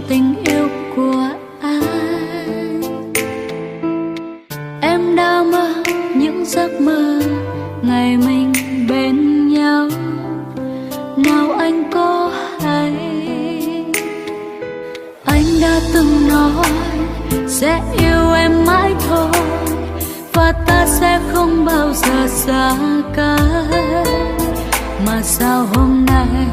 tình yêu của anh. Em đã mơ những giấc mơ ngày mình bên nhau, nào anh có hay. Anh đã từng nói sẽ yêu em mãi thôi, và ta sẽ không bao giờ xa cách. Mà sao hôm nay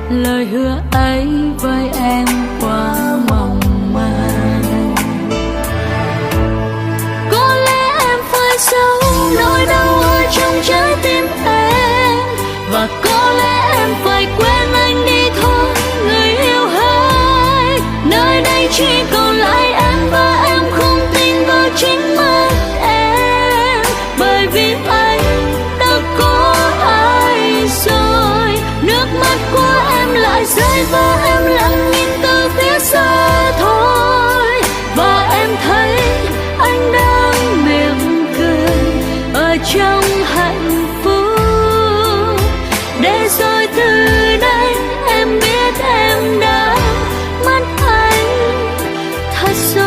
lời hứa ấy với em quá mong manh. Có lẽ em phải giấu nỗi đau ở trong trái tim em, và có lẽ em phải quên anh đi thôi người yêu hỡi. Nơi đây chỉ còn lại em, và em không tin vào chính mắt em, bởi vì anh đã có ai rồi. Nước mắt của em lại rơi và em lặng nhìn từ phía xa thôi, và em thấy anh đang mỉm cười ở trong hạnh phúc. Để rồi từ đây em biết em đã mất anh thật rồi.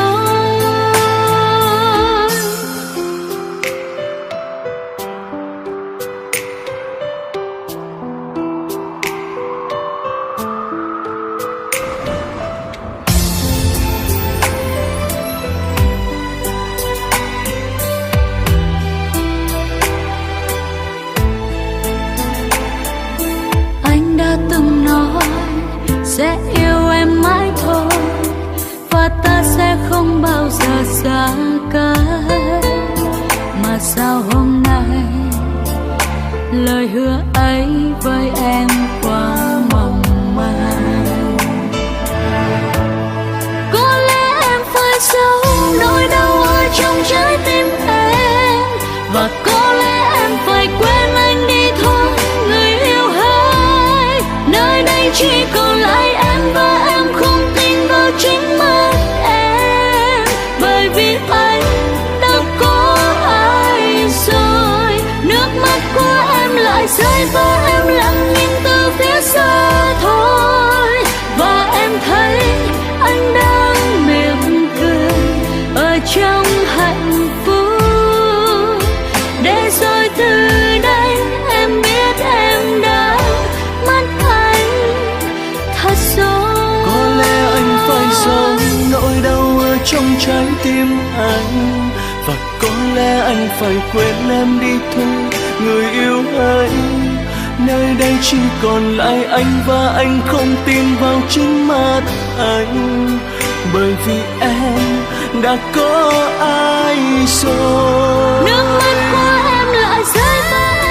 Anh đã từng nói sẽ yêu em mãi thôi, và ta sẽ không bao giờ xa cách. Mà sao hôm nay lời hứa ấy với em quá mong manh. Có lẽ em phải giấu nỗi đau ở trong trái tim em, và có lẽ em phải quên anh đi thôi người yêu hỡi. Nơi đây chỉ còn lại em, và em không tin vào chính mắt em, bởi vì anh đã có ai rồi. Nước mắt của em lại rơi và em lặng nhìn từ phía xa thôi, và em thấy anh đang mỉm cười ở trong hạnh phúc. Để rồi từ đây em biết em đã mất anh thật rồi. Có lẽ anh phải giấu nỗi đau ở trong trái tim anh, và có lẽ anh phải quên em đi thôi người yêu ơi. Nơi đây chỉ còn lại anh, và anh không tin vào chính mắt anh, bởi vì em đã có ai rồi. Nước mắt của em lại rơi và